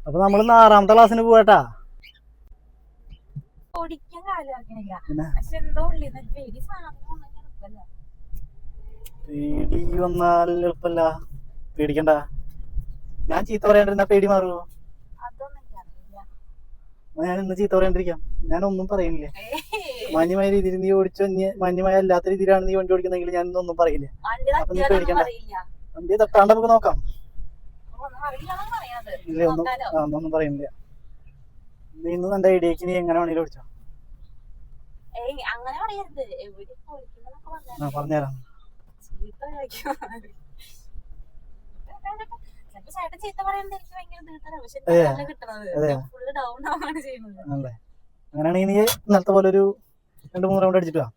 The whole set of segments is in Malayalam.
അപ്പൊ നമ്മൾ 6ാമത്തെ ക്ലാസ്സിന് പോവാട്ടാ. പേടി വന്നാൽ എളുപ്പല്ല. പേടിക്കണ്ട. ഞാൻ ചീത്ത പറയാണ്ടിരുന്ന പേടി മാറുമോ? ഞാൻ ഇന്ന് ചീത്ത പറയാണ്ടിരിക്കാം. ഞാനൊന്നും പറയുന്നില്ല. മാന്യമായ രീതിയിൽ നീ ഓടിച്ചോ. മാന്യമായ അല്ലാത്ത രീതിയിലാണ് നീ വണ്ടി ഓടിക്കുന്നെങ്കിൽ ഞാൻ ഒന്നും പറയില്ല. അപ്പൊ നീ പേടിക്കണ്ട. വണ്ടി തട്ടാണ്ട് നമുക്ക് നോക്കാം. ഇല്ല, ഒന്നും പറയുന്നില്ല. നീ ഇന്ന് നിന്റെ ഐഡിയക്ക് നീ എങ്ങനെ വേണമെങ്കിലും ഓടിച്ചോ. പറഞ്ഞുതരാം. അങ്ങനെയാണെങ്കിൽ നീ ഇന്നലത്തെ പോലെ ഒരു 2-3 റൗണ്ട് അടിച്ചിട്ട് വാ.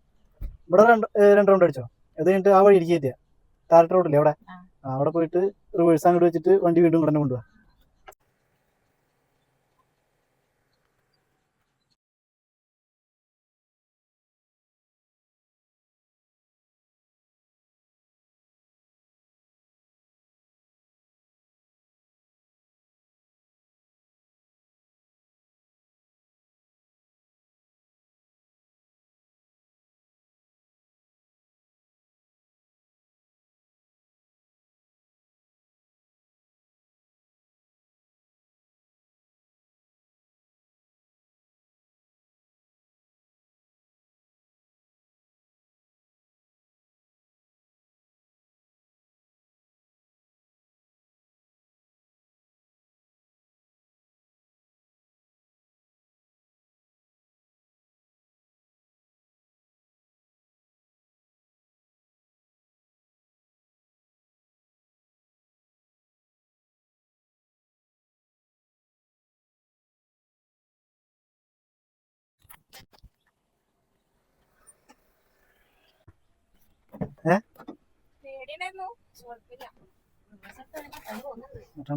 ഇവിടെ 2 റൗണ്ട് അടിച്ചോ. അത് കഴിഞ്ഞിട്ട് ആ വഴി കയറ്റിയ താരട്ട് റോഡില്ലേ അവിടെ, അവിടെ പോയിട്ട് റിവേഴ്സ് അങ്ങോട്ട് വെച്ചിട്ട് വണ്ടി വീണ്ടും ഇവിടെ കൊണ്ടുപോവാ.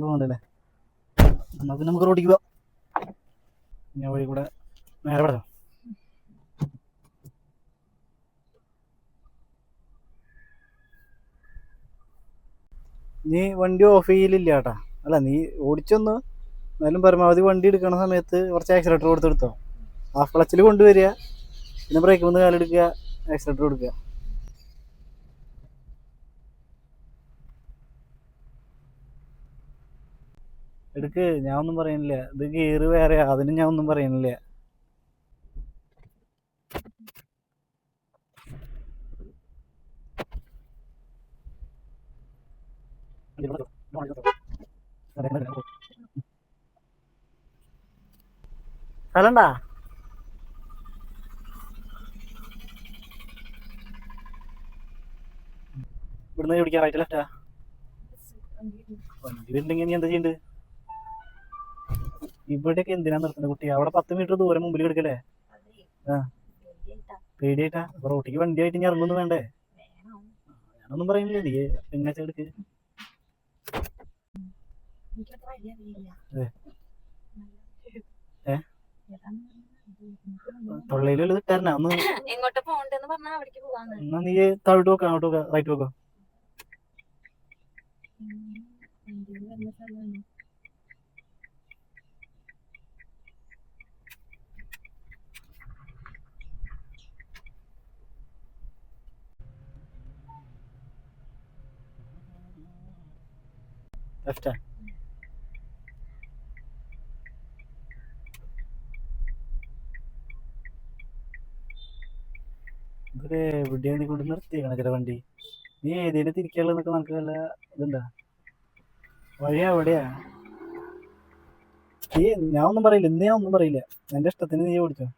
പോകണ്ടല്ലേ? എന്നാ പിന്നെ നമുക്ക് റോഡിക്ക് പോവാം. ഞാൻ വഴി കൂടെ നേരെ പറയാം. നീ വണ്ടി ഓഫ് ചെയ്യലില്ല കേട്ടാ. അല്ല, നീ ഓടിച്ചൊന്ന് എന്നാലും പരമാവധി വണ്ടി എടുക്കണ സമയത്ത് കുറച്ച് ആക്സിലേറ്റർ കൊടുത്തെടുത്തോ. ഹാഫ് ക്ലച്ചിൽ കൊണ്ടുവരിക, പിന്നെ ബ്രേക്ക് ഒന്ന് കാലെടുക്കുക, ആക്സിലേറ്റർ കൊടുക്കുക. എടുക്ക്, ഞാൻ ഒന്നും പറയുന്നില്ല. ഇത് ഗിയറ് വേറെ, അതിന് ഞാൻ ഒന്നും പറയുന്നില്ല. സ്ഥലണ്ടാ? ഇവിടുന്ന് പിടിക്കാൻ റൈറ്റ് ലെഫ്റ്റാ? വണ്ടി വരുന്നുണ്ടെങ്കിൽ നീ എന്താ ചെയ്യണ്ട്? ഇവിടെയൊക്കെ എന്തിനാ നിർത്തുന്നത് കുട്ടി? അവിടെ 10 മീറ്റർ ദൂരം മുമ്പിൽ കിടക്കല്ലേ? പേടിയായിട്ടാ? അപ്പൊ റോട്ടിക്ക് വണ്ടിയായിട്ട് ഇനി ഇറങ്ങൊന്നും വേണ്ടേ? ഞാനൊന്നും പറയുന്നില്ല, നീ എങ്ങനെ എടുക്ക്. തൊള്ളയിലുള്ള കിട്ടാരനാ ഒന്ന്. എന്നാ നീ താഴോട്ട് നോക്കാം, അങ്ങോട്ട് നോക്കാം, റൈറ്റ് നോക്കാം. ലെഫ്റ്റാ? ഇതൊക്കെ എവിടെയാണ് നീ കൊണ്ട് നിർത്തിയേക്കണ ചില വണ്ടി? നീ ഏതേലും തിരിക്കാനുള്ളതൊക്കെ നമുക്ക് നല്ല ഇതുണ്ടാ? വഴി എവിടെയാ? നീ, ഞാൻ ഒന്നും പറയില്ല. ഇന്ന് ഞാൻ ഒന്നും പറയില്ല. എന്റെ ഇഷ്ടത്തിന് നീ ഓടിച്ചോ.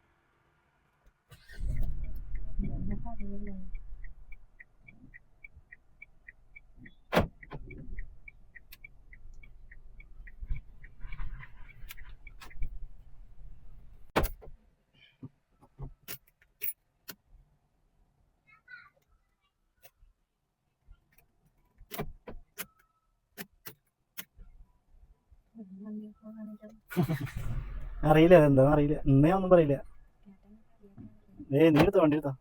അറിയില്ല, എന്താ അറിയില്ല. ഇന്ന് ഞാൻ ഒന്നും പറയില്ല. നീ എടുത്തോ, വണ്ടി എടുത്തോ.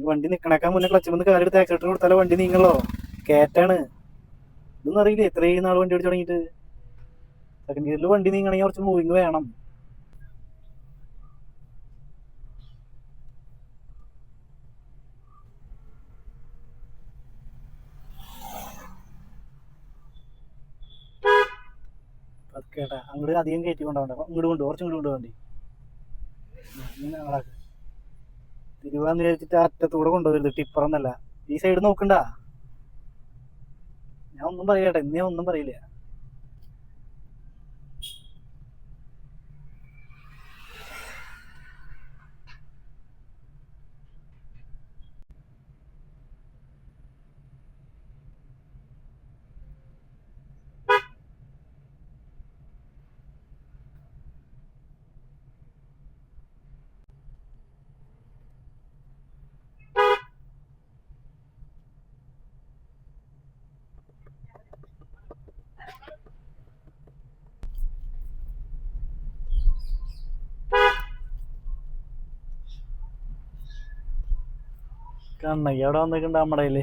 വണ്ടി നിക്കണേക്കാൻ മുന്നേ ക്ലച്ച് വന്ന് കാലെടുത്ത് ആക്സിലേറ്റർ കൊടുത്താലോ വണ്ടി നീങ്ങല്ലോ. കേറ്റാണ്. ഇതൊന്നും അറിയില്ലേ ഇത്രയും നാൾ വണ്ടി ഓടിച്ചു തുടങ്ങിയിട്ട്. സെക്കൻഡ് ഗിയറിൽ വണ്ടി നീങ്ങണമെങ്കിൽ കുറച്ച് മൂവിങ് വേണം. കേട്ടാ അങ്ങോട്ട് അധികം കയറ്റി കൊണ്ടുപോകണ്ട. ഇങ്ങോട്ട് കൊണ്ട് കുറച്ചും ഇങ്ങോട്ട് കൊണ്ടുപോകണ്ടി. തിരുവാന്ന് വിചാരിച്ചിട്ട് അറ്റത്തൂടെ കൊണ്ടുപോകരുത്. ടിപ്പറൊന്നല്ല. ഈ സൈഡ് നോക്കണ്ട. ഞാൻ ഒന്നും പറയട്ടെ, ഇന്ന് ഞാൻ ഒന്നും പറയില്ല. കണ്ണകി അവിടെ വന്നിട്ടുണ്ട് നമ്മുടെ കയ്യില്.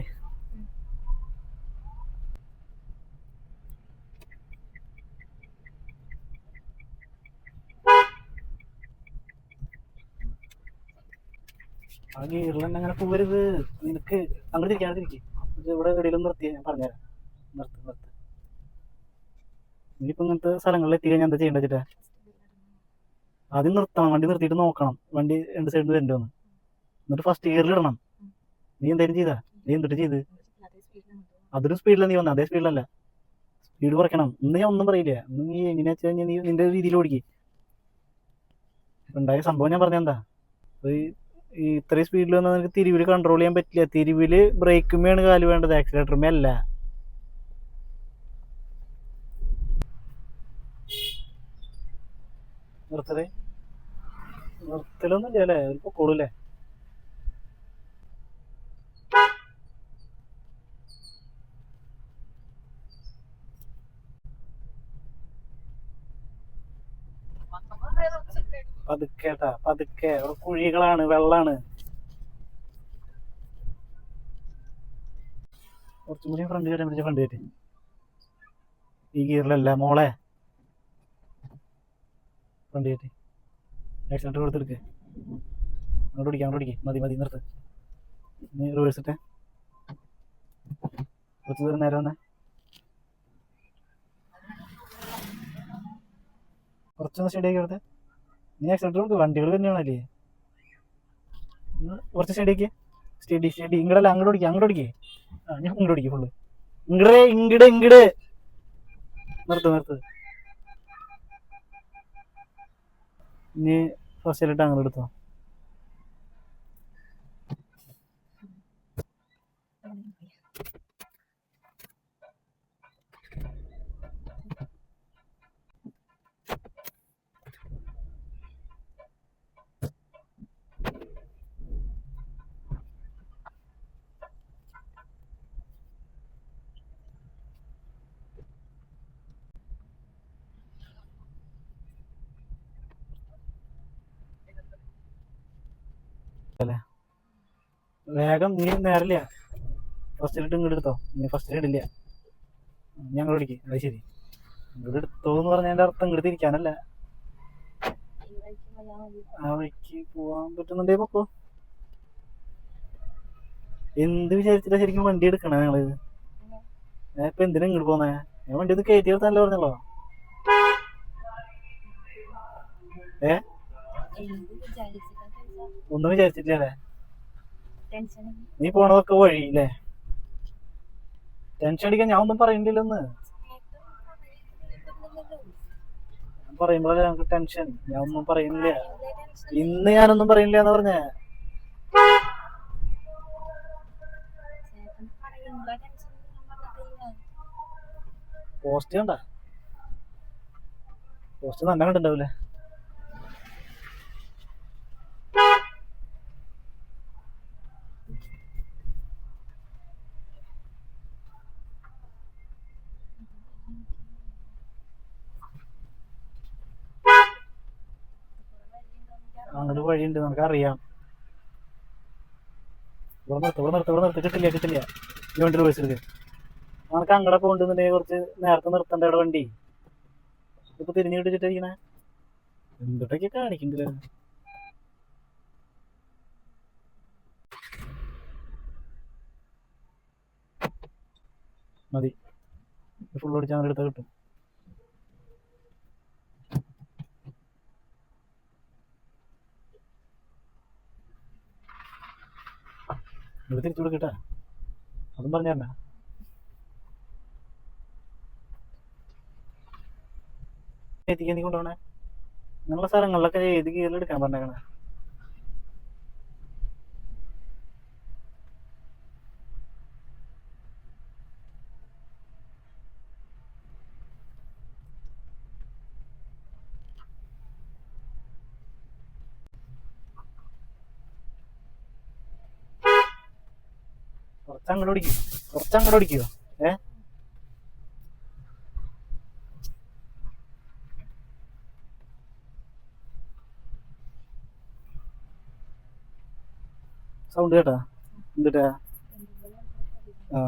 ആ ഗീറിൽ തന്നെ അങ്ങനെ പോകരുത്. നിനക്ക് അങ്ങോട്ട് തിരിക്കാതിരിക്കും. ഇവിടെ എവിടെയെങ്കിലും നിർത്തി ഞാൻ പറഞ്ഞുതരാം. നിർത്ത്. ഇനിയിപ്പോ ഇങ്ങനത്തെ സ്ഥലങ്ങളിൽ എത്തി കഴിഞ്ഞാൽ എന്താ ചെയ്യേണ്ട വെച്ചിട്ടാ? ആദ്യം നിർത്തണം. വണ്ടി നിർത്തിയിട്ട് നോക്കണം വണ്ടി രണ്ട് സൈഡിൽ വരണ്ടോന്ന്. എന്നിട്ട് ഫസ്റ്റ് ഗിയറിൽ ഇടണം. നീ എന്തായാലും ചെയ്താ? നീ എന്തിട്ട് ചെയ്ത്? അതൊരു സ്പീഡിലാണ് നീ വന്നത്. അതേ സ്പീഡിലല്ല. സ്പീഡ് കുറയ്ക്കണം. ഇന്ന് ഞാൻ ഒന്നും പറയില്ല. ഇന്ന് നീ എങ്ങനെയാ വെച്ച് കഴിഞ്ഞാൽ നീ നിന്റെ രീതിയിൽ ഓടിക്ക്. ഉണ്ടായ സംഭവം ഞാൻ പറഞ്ഞെന്താ, ഈ ഇത്രയും സ്പീഡിൽ വന്നാൽ നിനക്ക് തിരിവില് കൺട്രോൾ ചെയ്യാൻ പറ്റില്ല. തിരിവില് ബ്രേക്കുമ്മയാണ് കാല് വേണ്ടത്, ആക്സിലേറ്ററുമേ അല്ല. നിർത്തലൊന്നും ഇല്ല അല്ലേ? ഒരു പൊക്കോളൂല്ലേ? പതുക്കേട്ടാ പതുക്കെ. അവിടെ കുഴികളാണ്, വെള്ളാണ്. കുറച്ചും കൂടി ഫ്രണ്ട് കയറ്റാൻ പറ്റിയ ഫ്രണ്ട് കയറ്റി. ഈ ഗിയറിലല്ല മോളെ. ഫ്രണ്ട് കയറ്റി. ആക്സിഡന്റ് കൊടുത്തെടുക്ക്. അങ്ങോട്ട് ഓടിക്കാം. മതി നിർത്ത്. നീ റിവേഴ്സ് ഇട്ടേ. കുറച്ച് ദൂരം നേരെ വന്നേ. കുറച്ചൊന്ന് സ്റ്റഡിയാക്കി കൊടുത്തേ. നീ ആക്സിഡന്റ് കൊടുക്കും. വണ്ടികൾ തന്നെയാണല്ലേ. കുറച്ച് സ്റ്റഡിയാക്കി. സ്റ്റഡി ഇങ്ങടല്ല, അങ്ങോട്ട് ഓടിക്കേ. ആ ഞാൻ ഇങ്ങോട്ട് ഓടിക്കും ഫുള്ള്. ഇങ്ങട് നിർത്ത്. ഇനി ഫസ്റ്റ് അങ്ങോട്ട് എടുത്തോ. വേഗം. നീ നേരില്ല. ഫസ്റ്റ് ഇങ്ങോട്ട് എടുത്തോ. നീ ഫസ്റ്റ് ഇടില്ല. ഞങ്ങൾ ഓടിക്കും. അത് ശരി. ഇങ്ങോട്ട് എടുത്തോ എന്ന് പറഞ്ഞതിന്റെ അർത്ഥം ഇങ്ങോട്ട് തിരിക്കാനല്ല. ആ വഴിക്ക് പോവാൻ പറ്റുന്നുണ്ടേ പൊക്കോ. എന്ത് വിചാരിച്ചിട്ടാ ശരിക്കും വണ്ടി എടുക്കണേ ഞങ്ങള്? ഞാൻ ഇപ്പൊ എന്തിനാ ഇങ്ങോട്ട് പോന്നേ? ഞാൻ വണ്ടി ഒന്ന് കയറ്റി എടുത്തല്ലോ പറഞ്ഞല്ലോ. ഒന്നും വിചാരിച്ചിട്ടില്ലേ? നീ പോണതൊക്കെ വഴിയില്ലേ? ടെൻഷൻ അടിക്കാൻ ഞാൻ ഒന്നും പറയണ്ടില്ലെന്ന്. ഞാൻ പറയുമ്പോഴല്ലേ ഞങ്ങൾക്ക് ടെൻഷൻ. ഞാൻ ഒന്നും പറയുന്നില്ല. ഇന്ന് ഞാനൊന്നും പറയണില്ല എന്ന് പറഞ്ഞേ. പോസ്റ്റ് കണ്ട? പോസ്റ്റ് നല്ല കണ്ടിട്ടുണ്ടാവില്ലേ? അങ്ങോട്ട് വഴിയുണ്ട്, നമുക്കറിയാം. ഇവിടെ നിർത്ത് കിട്ടില്ല ഈ വണ്ടി റിവേഴ്സ് എടുക്കുക. നമുക്ക് അങ്ങടെ പോകണ്ടെന്നുണ്ടെങ്കിൽ കുറച്ച് നേരത്തെ നിർത്തണ്ട ഇവിടെ വണ്ടി. ഇപ്പൊ തിരിഞ്ഞു കിട്ടിച്ചിട്ടിരിക്കണേ എന്തൊക്കെ കാണിക്കണ്ടില്ല. മതി ഫുൾ അടിച്ചാൽ അങ്ങനെ എടുത്താൽ കിട്ടും. ഇത് തിരിച്ചു കൊടുക്കട്ടെ, അതും പറഞ്ഞ എത്തിക്കാൻ നീ കൊണ്ടുപോകണേ. അങ്ങനെയുള്ള സ്ഥലങ്ങളിലൊക്കെ ഏത് ഗിയറിൽ എടുക്കാൻ പറഞ്ഞേക്കണേ. കുറച്ചങ്ങോട്ട് ഓടിക്കോ. സൗണ്ട് കേട്ടാ എന്തിട്ടാ? ആ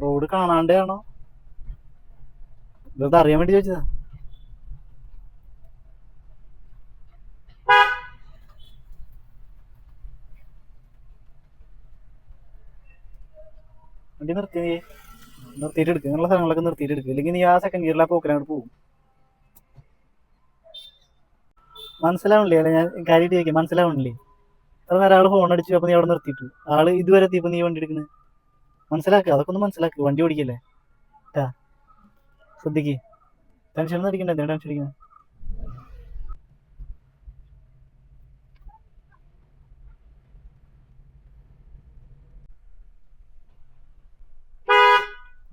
റോഡ് കാണാണ്ടേ ആണോ? ഇതൊക്കെ അറിയാൻ വേണ്ടി ചോദിച്ചതാ. വണ്ടി നിർത്തിയിട്ട് എടുക്കുക. അങ്ങനെയുള്ള സ്ഥലങ്ങളൊക്കെ നിർത്തിയിട്ട് എടുക്കുക. ഇല്ലെങ്കിൽ നീ ആ സെക്കൻഡ് ഗിയറിൽ ആ പോക്കിനങ്ങോട്ട് പോകും. മനസ്സിലാവണില്ലേ? അല്ല ഞാൻ കാര്യമായിട്ട് ചോദിക്കാം, മനസ്സിലാവണില്ലേ? അത്ര നേരം ആള് ഫോൺ അടിച്ചു, അപ്പൊ നീ അവിടെ നിർത്തിയിട്ടു. ആള് ഇതുവരെ എത്തിയപ്പോ നീ വണ്ടി എടുക്കുന്നത് മനസ്സിലാക്കുക. അതൊക്കെ ഒന്ന് മനസ്സിലാക്കുക. വണ്ടി ഓടിക്കല്ലേ ട്ടാ, ശ്രദ്ധിക്ക്. ടെൻഷൻ ഒന്നും അടിക്കണ്ട. എന്തിനാ ടെൻഷൻ അടിക്കുന്നത്?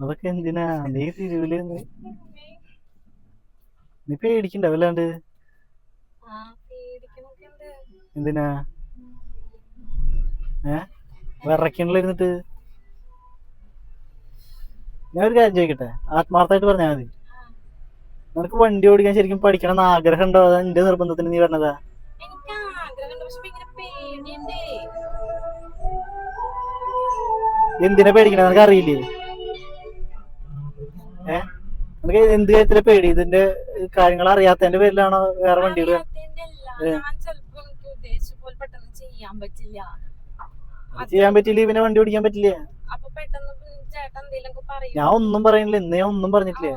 അതൊക്കെ എന്തിനാ നീ തിരുവില് നീ പേടിക്കണ്ട വല്ലാണ്ട്. എന്തിനാ വിറക്കണില്ല ഇരുന്നിട്ട്? ഞാൻ ഒരു കാര്യം ചോദിക്കട്ടെ, ആത്മാർത്ഥമായിട്ട് പറഞ്ഞാൽ മതി. നിനക്ക് വണ്ടി ഓടിക്കാൻ ശരിക്കും പഠിക്കണം എന്ന് ആഗ്രഹം ഉണ്ടോ? അതാ നിന്റെ നിർബന്ധത്തിന് നീ പറഞ്ഞതാ? എന്തിനാ പേടിക്കണേ? നിനക്ക് അറിയില്ലേ? നിനക്ക് എന്ത് കാര്യത്തിലെ പേടി? ഇതിന്റെ കാര്യങ്ങൾ അറിയാത്തതിന്റെ പേരിലാണോ വേറെ വണ്ടികൾ? ചെയ്യാൻ പറ്റില്ല പിന്നെ വണ്ടി ഓടിക്കാൻ പറ്റില്ല. ഞാൻ ഒന്നും പറയണില്ല. ഇന്ന് ഞാൻ ഒന്നും പറഞ്ഞിട്ടില്ല.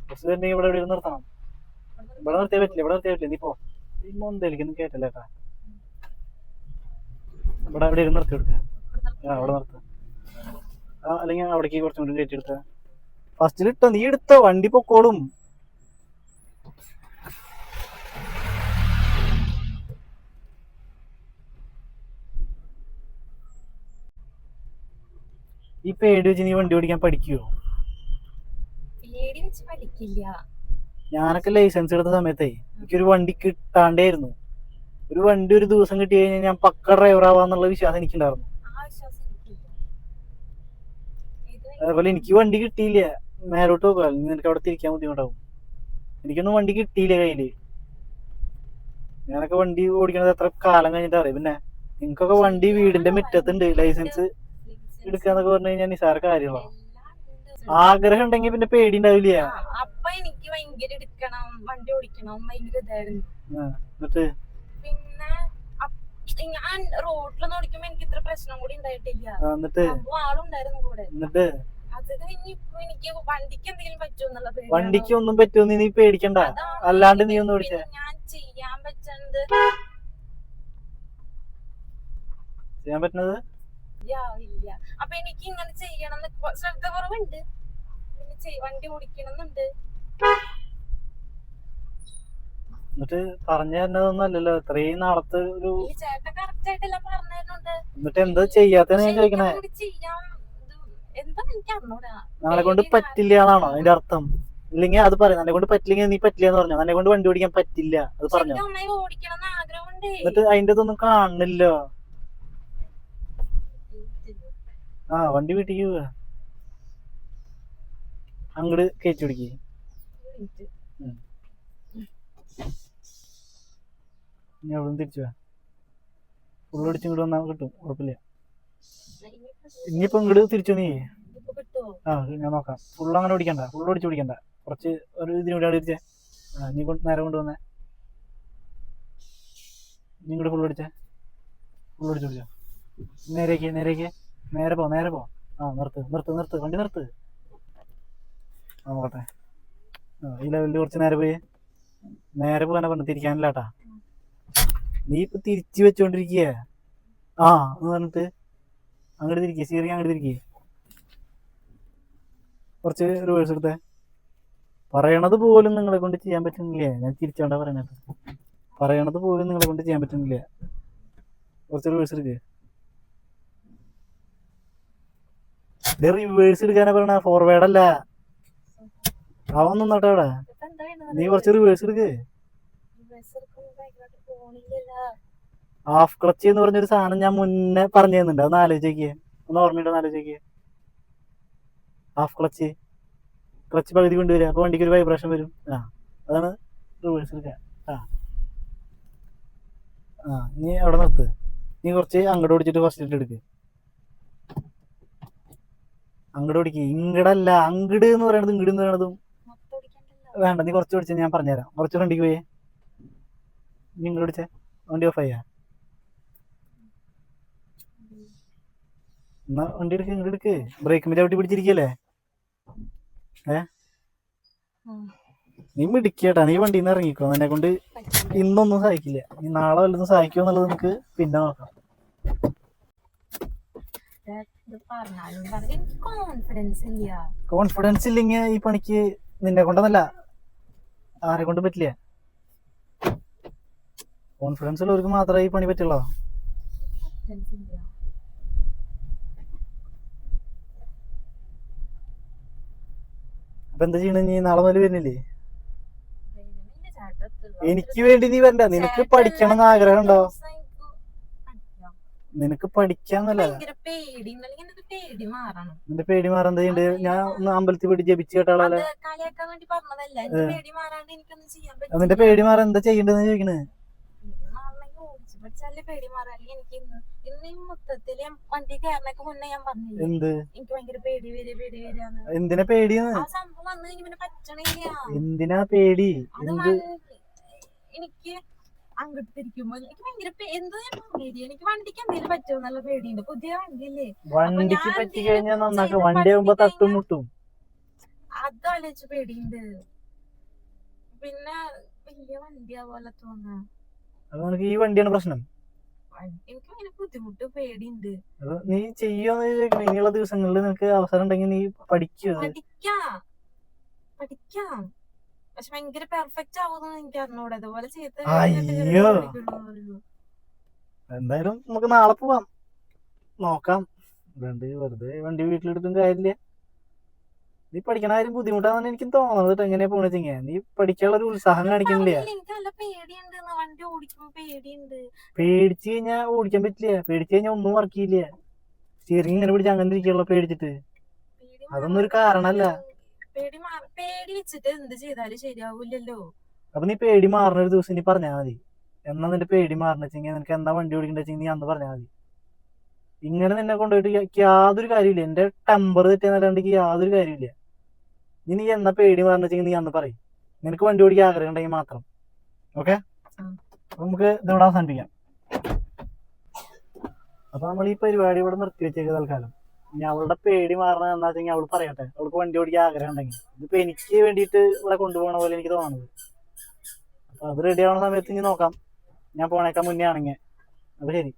ബസ് തന്നെ ഇവിടെ എവിടെ നിർത്തണം? ഇവിടെ നിർത്തിയാ പറ്റില്ല. നീ പോ. മൊന്തേലിക്കൊന്നും കേട്ടല്ലേ കേട്ടാ. ഇവിടെ എവിടെ നിർത്തി കൊടുക്ക. അവിടെ നിർത്ത. അല്ലെങ്കിൽ അവിടേക്ക് കുറച്ചും കൂടി കയറ്റി എടുത്ത. ഫസ്റ്റിൽ ഇട്ടോ, നീ എടുത്തോ, വണ്ടി പൊക്കോളും. ഈ പേടി വെച്ച് നീ വണ്ടി ഓടിക്കാൻ പഠിക്കുവോ? ഞാനൊക്കെ ലൈസൻസ് എടുത്ത സമയത്തേ എനിക്കൊരു വണ്ടി കിട്ടാണ്ടായിരുന്നു. ഒരു വണ്ടി ഒരു ദിവസം കിട്ടി കഴിഞ്ഞാൽ ഞാൻ പക്ക ഡ്രൈവർ ആവാന്നുള്ള വിശ്വാസം എനിക്കുണ്ടായിരുന്നു. അതേപോലെ എനിക്ക് വണ്ടി കിട്ടിയില്ല. മേലോട്ട് പോകാ, നിനക്ക് അവിടെ തിരിക്കാൻ ബുദ്ധിമുട്ടാവും. എനിക്കൊന്നും വണ്ടി കിട്ടിയില്ല കയ്യില്. ഞാനൊക്കെ വണ്ടി ഓടിക്കണത് എത്ര കാലം കഴിഞ്ഞിട്ട് അറിയാം. പിന്നെ നിങ്ങൾക്കൊക്കെ വണ്ടി വീടിന്റെ മുറ്റത്തുണ്ട്. ലൈസൻസ് എടുക്കാന്നൊക്കെ പറഞ്ഞു കഴിഞ്ഞാൽ നിസാര കാര്യങ്ങളോ? ആഗ്രഹം ഉണ്ടെങ്കിൽ പിന്നെ പേടി ഉണ്ടാവില്ല. അപ്പൊ എനിക്ക് ഭയങ്കര എടുക്കണം, വണ്ടി ഓടിക്കണം ഭയങ്കര ഇതായിരുന്നു. എന്നിട്ട് പിന്നെ ഞാൻ റോഡിലൊന്നും ഓടിക്കുമ്പോ എനിക്ക് ഇത്ര പ്രശ്നം കൂടി ഉണ്ടായിട്ടില്ല. ആളുണ്ടായിരുന്നു കൂടെ. എന്നിട്ട് അത് കഴിഞ്ഞ് ഇപ്പൊ എനിക്ക് വണ്ടിക്ക് എന്തെങ്കിലും പറ്റുമെന്നുള്ള പേടി. വണ്ടിക്ക് ഒന്നും പറ്റുമെന്ന് നീ പേടിക്കണ്ട. അല്ലാണ്ട് നീ ഒന്നും ഓടിച്ച ഞാൻ ചെയ്യാൻ പറ്റുന്നത് ഇല്ല. അപ്പൊ എനിക്ക് ഇങ്ങനെ ചെയ്യണം ശ്രദ്ധ കുറവുണ്ട്. വണ്ടി ഓടിക്കണമെന്നുണ്ട്. എന്നിട്ട് പറഞ്ഞു തരുന്നതൊന്നും അല്ലല്ലോ ഇത്രയും നാളത്തെ ഒരു. ചേട്ടൻ കറക്റ്റ് ആയിട്ടെല്ലാം പറഞ്ഞു തരുന്നുണ്ട്. എന്നിട്ട് എന്താ ചെയ്യാത്തന്ന് ഞാൻ ചോദിക്കണേ? നാളെ കൊണ്ട് പറ്റില്ല എന്നാണോ അതിന്റെ അർത്ഥം? ഇല്ലെങ്കിൽ അത് പറയാം. എന്നെ കൊണ്ട് പറ്റില്ലെങ്കിൽ നീ പറ്റില്ല എന്ന് പറഞ്ഞോ. എന്നെ കൊണ്ട് വണ്ടി ഓടിക്കാൻ പറ്റില്ല അത് പറഞ്ഞോ. എന്നിട്ട് അതിന്റെ ഇതൊന്നും കാണുന്നില്ലോ. വണ്ടി വീട്ടിക്ക് പോവാ, അങ്ങോട്ട് കയറ്റി പിടിക്ക്. ഇനി അവിടെ തിരിച്ചു പോവാ. ഫുൾ അടിച്ച് ഇങ്ങോട്ട് വന്നാൽ കിട്ടും, കുഴപ്പമില്ല. ഇനിയിപ്പോൾ ഇങ്ങോട്ട് തിരിച്ചു നീ. ആ ഞാൻ നോക്കാം. ഫുൾ അങ്ങനെ ഓടിക്കണ്ട, ഫുൾ ഓടിച്ച് പിടിക്കണ്ട, കുറച്ച് ഒരു ഇതിനൂടെ അവിടെ ഇരിച്ചേ. നീ നേരെ കൊണ്ടുവന്നേ, നീ ഇങ്ങോട്ട് ഫുൾ അടിച്ചേ, ഫുൾ അടിച്ച് പിടിച്ചോ. നേരേക്ക് നേരേക്ക് നേരെ പോ, നേരെ പോ. ആ നിർത്ത് നിർത്ത് നിർത്ത്, വണ്ടി നിർത്ത്. നോക്കട്ടെ. ഈ ലെവലിൽ കുറച്ച് നേരെ പോയി, നേരെ പോകാനാ പറഞ്ഞു, തിരിക്കാനില്ലാട്ടാ. നീ ഇപ്പൊ തിരിച്ചു വെച്ചോണ്ടിരിക്കുക. ആ എന്ന് പറഞ്ഞിട്ട് അങ്ങോട്ട് തിരിക്കുക, സീറി അങ്ങോട്ട് തിരിക്കുക. കുറച്ച് റിവേഴ്സ് എടുത്തേ. പറയണത് പോലും നിങ്ങളെ കൊണ്ട് ചെയ്യാൻ പറ്റുന്നില്ലേ? ഞാൻ തിരിച്ചോണ്ടാ പറയണത്. പറയണത് പോലും നിങ്ങളെ കൊണ്ട് ചെയ്യാൻ പറ്റുന്നില്ല. കുറച്ച് റിവേഴ്സ് എടുക്കുക. ഇത് റിവേഴ്സ് എടുക്കാനാ പറയണ, ഫോർവേഡ് അല്ല. അവൻ നിന്നോട്ടെ അവിടെ. നീ കുറച്ച് റിവേഴ്സ് എടുക്ക്. ഹാഫ് ക്ലച്ച് എന്ന് പറഞ്ഞൊരു സാധനം ഞാൻ മുന്നേ പറഞ്ഞു തരുന്നുണ്ട്, അതൊന്ന് ആലോചിക്കേ, ഒന്ന് ഓർമ്മയുണ്ടോ ആലോചിക്കേ. ഹാഫ് ക്ലച്ച്, ക്ലച്ച് പകുതി കൊണ്ടുവരിക, അപ്പോൾ വണ്ടിക്ക് ഒരു വൈബ്രേഷൻ വരും. ആ അതാണ് റിവേഴ്സ് എടുക്കുക. ആ നീ അവിടെ നിർത്ത്. നീ കുറച്ച് അങ്ങോട്ട് ഓടിച്ചിട്ട് ഫസ്റ്റ് ഇട്ട് എടുക്ക്. അങ്ങോട്ട് ഓടിക്കുക, ഇങ്ങടല്ല അങ്ങട് എന്ന് പറയണത്, ഇങ്ങട് എന്ന് പറയണതും വേണ്ട. നീ കുറച്ച് ഓടിച്ചാൽ ഞാൻ പറഞ്ഞുതരാം. കുറച്ച് വണ്ടിക്ക് പോയേ, നീ ഇങ്ങോട്ട് ഓടിച്ചേ, വണ്ടി ഓഫ് ആയാ. എന്നാ വണ്ടി എടുക്ക്, ഇങ്ങോട്ട് എടുക്ക്. ബ്രേക്ക് ചവിട്ടി പിടിച്ചിരിക്കല്ലേ? നീ മിടിക്കേട്ടാ, നീ വണ്ടിയിൽ നിന്ന് ഇറങ്ങിക്കോ. എന്നെ കൊണ്ട് ഇന്നൊന്നും സഹായിക്കില്ല. നീ നാളെ വല്ലതും സഹായിക്കോ എന്നുള്ളത് നമുക്ക് പിന്നെ നോക്കാം. കോൺഫിഡൻസ് ഇല്ലെങ്കിൽ ഈ പണിക്ക് നിന്നെ കൊണ്ടൊന്നല്ല, ആരെ കൊണ്ടും പറ്റില്ല. കോൺഫിഡൻസ് ഉള്ളവർക്ക് മാത്രമേ ഈ പണി പറ്റുള്ളൂ. അപ്പൊ എന്താ ചെയ്യണ നീ? നാളെ മുതൽ വരുന്നില്ലേ? എനിക്ക് വേണ്ടി നീ വരണ്ട. നിനക്ക് പഠിക്കണം എന്ന് ആഗ്രഹം ഉണ്ടോ? നിനക്ക് പഠിക്കാന്നല്ല. നിന്റെ പേടി മാറാൻ എന്താ ചെയ്യണ്ടേ? ഞാൻ ഒന്ന് അമ്പലത്തിൽ പോയിട്ട് ജപിച്ച് കേട്ടാളെ. നിന്റെ പേടി മാറാൻ എന്താ ചെയ്യണ്ടെന്ന് ചോദിക്കണേ? എന്ത്? എന്തിനാ പേടിയെന്ന്? എന്തിനാ പേടി? എനിക്ക് അങ്ങോട്ട് തിരിക്കുമ്പോ എനിക്ക് ഭയങ്കര എന്തോ ഞാൻ പേടി. എനിക്ക് വണ്ടിക്ക് എന്തെങ്കിലും പറ്റുമോ എന്നുള്ള പേടിയുണ്ട്. പുതിയ വണ്ടിയല്ലേ, വണ്ടിക്ക് പറ്റി കഴിഞ്ഞാൽ നന്നാക്കും. വണ്ടി ആകുമ്പോ തട്ടും മുട്ടും, അതാലോചിച്ച് പേടിയുണ്ട്. പിന്നെ വലിയ വണ്ടിയാ പോലെ തോന്നാ. അത് നിനക്ക് ഈ വണ്ടിയാണ് പ്രശ്നം. എനിക്ക് അങ്ങനെ ബുദ്ധിമുട്ട് പേടിയുണ്ട്. നീ ചെയ്യുമെന്ന് ചോദിക്കണം. ഇനിയുള്ള ദിവസങ്ങളിൽ നിനക്ക് അവസരം ഉണ്ടെങ്കിൽ നീ പഠിക്കുക. പഠിക്കാം പക്ഷെ ഭയങ്കര പെർഫെക്റ്റ് ആവുമെന്ന് എനിക്ക് അറിഞ്ഞൂടെ. അതുപോലെ ചെയ്ത് അയ്യോ, എന്തായാലും നമുക്ക് നാളെ പോവാം, നോക്കാം. വെറുതെ വണ്ടി വീട്ടിലെടുത്തും കാര്യമില്ല. നീ പഠിക്കണ കാര്യം ബുദ്ധിമുട്ടാണെന്ന് എനിക്ക് തോന്നുന്നത്. എങ്ങനെയാ പോണെന്ന് വെച്ചാ നീ പഠിക്കാനുള്ള ഒരു ഉത്സാഹം കാണിക്കുന്നില്ല. പേടിച്ചു കഴിഞ്ഞാൽ ഓടിക്കാൻ പറ്റില്ല. പേടിച്ചു കഴിഞ്ഞാൽ ഒന്നും വർക്ക് ചെയ്യില്ല. സ്റ്റിയറിംഗ് ഇങ്ങനെ പിടിച്ച് അങ്ങനെ ഇരിക്കുള്ളൂ പേടിച്ചിട്ട്. അതൊന്നും ഒരു കാരണല്ല. പേടി വെച്ചിട്ട് എന്ത് ചെയ്താലും ശരിയാവൂലല്ലോ. അപ്പൊ നീ പേടി മാറുന്ന ഒരു ദിവസം നീ പറഞ്ഞാൽ മതി. എന്നാ നിന്റെ പേടി മാറണ വെച്ചെങ്കിൽ നിനക്ക് എന്നാ വണ്ടി ഓടിക്കണ്ട വെച്ചെങ്കിൽ നീ അന്ന് പറഞ്ഞാൽ മതി. ഇങ്ങനെ നിന്നെ കൊണ്ടുപോയിട്ട് യാതൊരു കാര്യമില്ല. എന്റെ ടെമ്പർ തെറ്റിയെന്നല്ലാണ്ട് യാതൊരു കാര്യമില്ല. നീ എന്നാ പേടി മാറണ വെച്ചെങ്കിൽ നീ അന്ന് പറയും. നിനക്ക് വണ്ടി ഓടിക്കാൻ ആഗ്രഹം ഉണ്ടെങ്കിൽ മാത്രം. ഓക്കെ, നമുക്ക് ഇതോടെ അവസാനിപ്പിക്കാം. അപ്പൊ നമ്മൾ ഈ പരിപാടി ഇവിടെ നിർത്തി വെച്ചേക്ക് തൽക്കാലം. ഇനി അവളുടെ പേടി മാറണ എന്നാ വെച്ചെങ്കിൽ അവൾ പറയട്ടെ. അവൾക്ക് വണ്ടി ഓടിക്കാൻ ആഗ്രഹം ഉണ്ടെങ്കിൽ. ഇതിപ്പോ എനിക്ക് വേണ്ടിയിട്ട് ഇവിടെ കൊണ്ടുപോകണ പോലെ എനിക്ക് തോന്നുന്നത്. അപ്പൊ അത് റെഡി ആവുന്ന സമയത്ത് ഇനി നോക്കാം. ഞാൻ പോണേക്കാൻ മുന്നേ ആണെങ്കിൽ. അപ്പൊ ശരി.